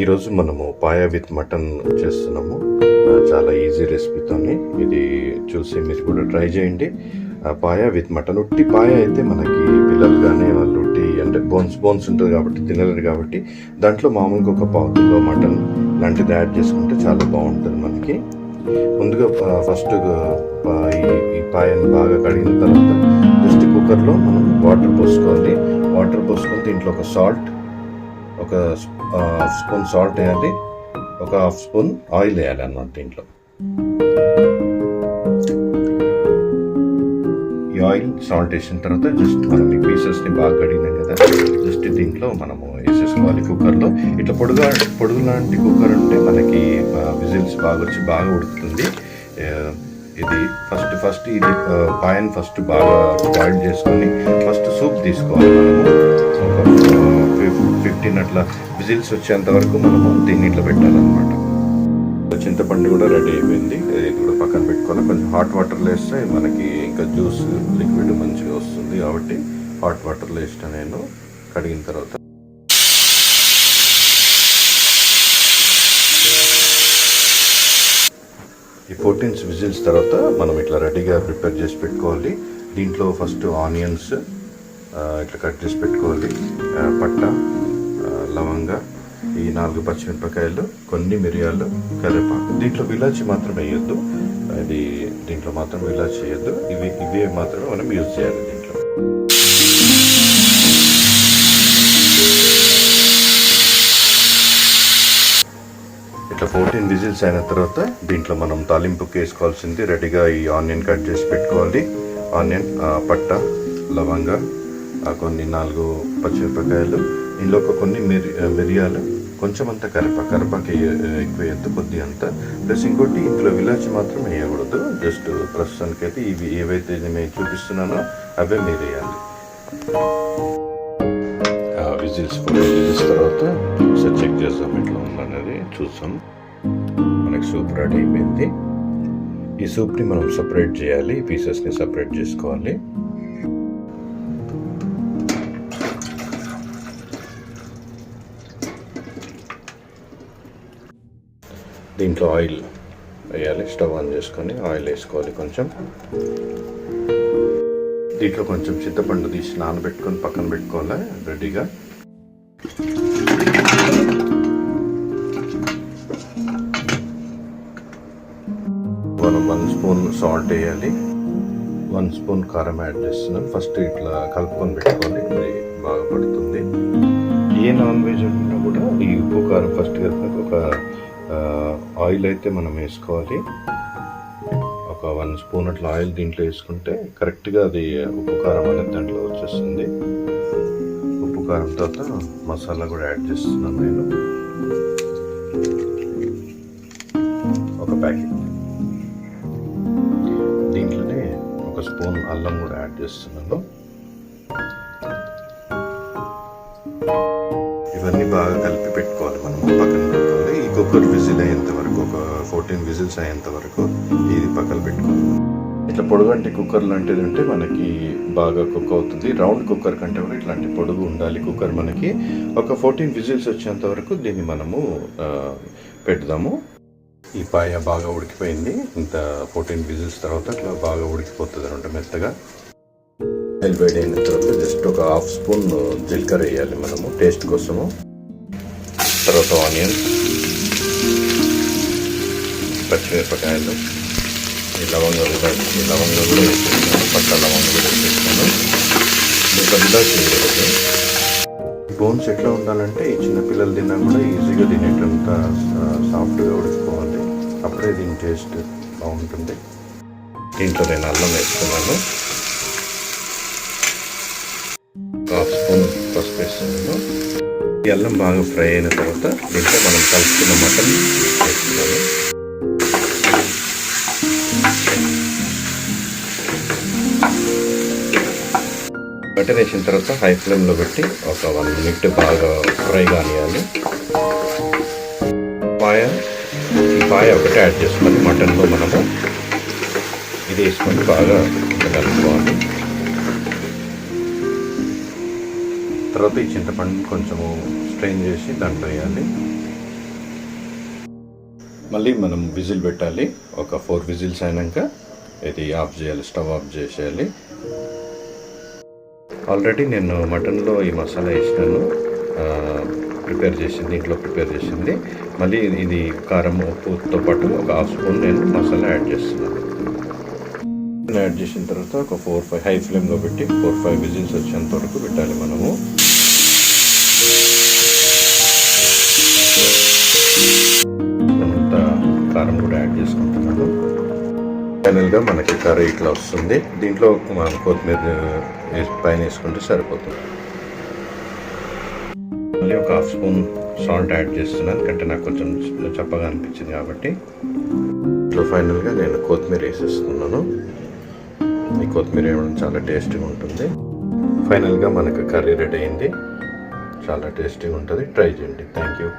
ఈరోజు మనము paya with mutton చేస్తున్నాము. చాలా ఈజీ రెసిపీతో ఇది చూసి మీరు కూడా ట్రై చేయండి. Paya with mutton. ఉట్టి పాయా అయితే మనకి పిల్లలు కానీ వాళ్ళు ఉట్టి అంటే బోన్స్ ఉంటుంది కాబట్టి తినలేరు. కాబట్టి దాంట్లో మామూలుగా ఒక పావు కిలో మటన్ లాంటిది యాడ్ చేసుకుంటే చాలా బాగుంటుంది మనకి. ముందుగా ఫస్ట్ ఈ పాయను బాగా కడిగిన తర్వాత జస్ట్ కుక్కర్లో మనం వాటర్ పోసుకోవాలి. వాటర్ పోసుకొని దీంట్లో ఒక హాఫ్ స్పూన్ సాల్ట్ వేయాలి, ఒక హాఫ్ స్పూన్ ఆయిల్ వేయాలి అన్నమాట. దీంట్లో ఈ ఆయిల్ సాల్ట్ వేసిన తర్వాత జస్ట్ మనం ఈ పీసెస్ని బాగా కడిగినాం కదా, జస్ట్ దీంట్లో మనము వేసేసుకోవాలి కుక్కర్లో. ఇట్లా పొడుగు లాంటి కుక్కర్ ఉంటే మనకి విజిల్స్ బాగా వచ్చి బాగా ఉడుకుతుంది. ఇది ఫస్ట్ ఇది పాయన్ ఫస్ట్ బాగా బాయిల్ చేసుకొని ఫస్ట్ సూప్ తీసుకోవాలి. మనము ఒక 15 అట్లా విజిల్స్ వచ్చేంత వరకు మనము దీన్ని ఇట్లా పెట్టాలన్నమాట. చింతపండు కూడా రెడీ అయిపోయింది. ఇది కూడా పక్కన పెట్టుకొని కొంచెం హాట్ వాటర్లో వేస్తే మనకి ఇంకా జ్యూస్ లిక్విడ్ మంచిగా వస్తుంది. కాబట్టి హాట్ వాటర్లో వేసిన నేను కడిగిన తర్వాత ఈ 14 విజిల్స్ తర్వాత మనం ఇట్లా రెడీగా ప్రిపేర్ చేసి పెట్టుకోవాలి. దీంట్లో ఫస్ట్ ఆనియన్స్ ఇట్లా కట్ చేసి పెట్టుకోవాలి, పట్ట, లవంగ, ఈ 4 పచ్చిమిరపకాయలు, కొన్ని మిరియాలు, కరివేపాకు. దీంట్లో ఇలాచి మాత్రం వేయొద్దు. దీంట్లో మాత్రం ఇలాచి వేయొద్దు. ఇవే మాత్రమే మనం యూజ్ చేయాలి దీంట్లో. ఇట్లా 14 విజిల్స్ అయిన తర్వాత దీంట్లో మనం తాలింపుకి వేసుకోవాల్సింది రెడీగా ఈ ఆనియన్ కట్ చేసి పెట్టుకోవాలి. ఆనియన్, పట్ట, లవంగ, కొన్ని 4 పచ్చిమిరపకాయలు, ఇందులో కొన్ని మిరియాలు, కొంచెం అంత కరివేపాకు ఎక్కువ వేయద్దు, కొద్ది అంత. ప్లస్ ఇంకోటి ఇందులో ఇలాచి మాత్రం వేయకూడదు. జస్ట్ ప్రస్తుతానికి అయితే ఇవి ఏవైతే నేను చూపిస్తున్నానో అవే మీరు వేయాలి. విజిల్స్ 4 విజిల్స్ తర్వాత ఒకసారి చెక్ చేద్దాం ఎట్లా ఉందనేది చూసాం. మనకి సూప్ రెడీ అయిపోయింది. ఈ సూప్ని మనం సపరేట్ చేయాలి, పీసెస్ని సపరేట్ చేసుకోవాలి. దీంట్లో ఆయిల్ వేయాలి. స్టవ్ ఆన్ చేసుకొని ఆయిల్ వేసుకోవాలి కొంచెం. దీంట్లో కొంచెం చింతపండు తీసి నానబెట్టుకొని పక్కన పెట్టుకోవాలి రెడీగా. మనం 1 స్పూన్ సాల్ట్ వేయాలి, 1 స్పూన్ కారం యాడ్ చేస్తున్నాను. ఫస్ట్ ఇట్లా కలుపుకొని పెట్టుకోవాలి, ఇది బాగా పడుతుంది. ఏ నాన్ వెజ్ ఉన్నా కూడా ఈ ఉప్పు కారం ఫస్ట్ కలుపుకొని ఒక ఆయిల్ అయితే మనం వేసుకోవాలి. ఒక 1 స్పూన్ అట్లా ఆయిల్ దీంట్లో వేసుకుంటే కరెక్ట్గా అది ఉప్పు కారం అనేది దాంట్లో వచ్చేస్తుంది. ఉప్పు కారం తర్వాత మసాలా కూడా యాడ్ చేస్తున్నాను నేను. ఒక ప్యాకెట్. దీంట్లోనే 1 స్పూన్ అల్లం కూడా యాడ్ చేస్తున్నాను. ఇవన్నీ బాగా కలిపి పెట్టుకోవాలి, మనం పక్కన పెట్టుకోవాలి. ఈ కుక్కర్ విజిల్ అయ్యేంత వరకు, ఒక 14 విజిల్స్ అయ్యేంత వరకు ఇది పక్కన పెట్టుకోవాలి. ఇట్లా పొడుగంటి కుక్కర్ లాంటిది ఉంటే మనకి బాగా కుక్ అవుతుంది. రౌండ్ కుక్కర్ కంటే కూడా ఇట్లాంటి పొడుగు ఉండాలి కుక్కర్. మనకి ఒక 14 విజిల్స్ వచ్చేంత వరకు దీన్ని మనము పెడదాము. ఈ పాయ బాగా ఉడికిపోయింది. ఇంత 14 విజిల్స్ తర్వాత ఇట్లా బాగా ఉడికిపోతుంది అనమాట మెత్తగా. ఆయిల్ వేడి అయిన తర్వాత జస్ట్ ఒక హాఫ్ స్పూన్ జీలకర్ర వేయాలి మనము టేస్ట్ కోసము. తర్వాత ఆనియన్స్, పచ్చిమిరపకాయలు, ఈ లవంగా కూడా వేసేస్తాను. పట్ట లవంగా కూడా వేసేస్తాను. ఇంకా ఇలాచి వేయలేదు. బోన్స్ ఎట్లా ఉండాలంటే ఈ చిన్నపిల్లలు తిన్నా కూడా ఈజీగా తినేటంత సాఫ్ట్గా ఉడికిపోవాలి. అప్పుడే దీని టేస్ట్ బాగుంటుంది. దీంట్లో నేను అల్లం వేస్తున్నాను, హాఫ్ స్పూన్ పసుపు వేస్తున్నాను. ఈ అల్లం బాగా ఫ్రై అయిన తర్వాత దీంట్లో మనం కలుపుకున్న మటన్ వేస్తున్నాను. మటన్ వేసిన తర్వాత హై ఫ్లేమ్లో పెట్టి ఒక 1 మినిట్ బాగా ఫ్రై కానియాలి. ఈ పాయ ఒకటి యాడ్ చేసుకొని మటన్లో మనము ఇది వేసుకొని బాగా కలుపుకోవాలి. తర్వాత ఈ చింతపండు కొంచెము స్ట్రెయిన్ చేసి దాంట్లో వేయాలి. మళ్ళీ మనం విజిల్ పెట్టాలి. ఒక 4 విజిల్స్ అయినాక ఇది ఆఫ్ చేయాలి, స్టవ్ ఆఫ్ చేసేయాలి. ఆల్రెడీ నేను మటన్లో ఈ మసాలా వేసినాను, ప్రిపేర్ చేసింది. మళ్ళీ ఇది కారం ఉప్పుతో పాటు ఒక హాఫ్ స్పూన్ నేను మసాలా యాడ్ చేస్తున్నాను. యాడ్ చేసిన తర్వాత ఒక 4-5 హై ఫ్లేమ్లో పెట్టి 4-5 విజిల్స్ వచ్చేంత వరకు పెట్టాలి మనము. అంత కారం కూడా యాడ్ చేసుకుంటున్నాను. ఫైనల్గా మనకి కర్రీ ఇట్లా వస్తుంది. దీంట్లో మనం కొత్తిమీర పైన వేసుకుంటే సరిపోతుంది. మళ్ళీ ఒక హాఫ్ స్పూన్ సాల్ట్ యాడ్ చేస్తున్నాను, ఎందుకంటే నాకు కొంచెం చప్పగా అనిపించింది కాబట్టి. ఇట్లా ఫైనల్గా నేను కొత్తిమీర వేసేస్తున్నాను. ఈ కొత్తిమీర వేయడం చాలా టేస్టీగా ఉంటుంది. ఫైనల్గా మనకు కర్రీ రెడీ అయింది. చాలా టేస్టీగా ఉంటుంది. ట్రై చేయండి. Thank you.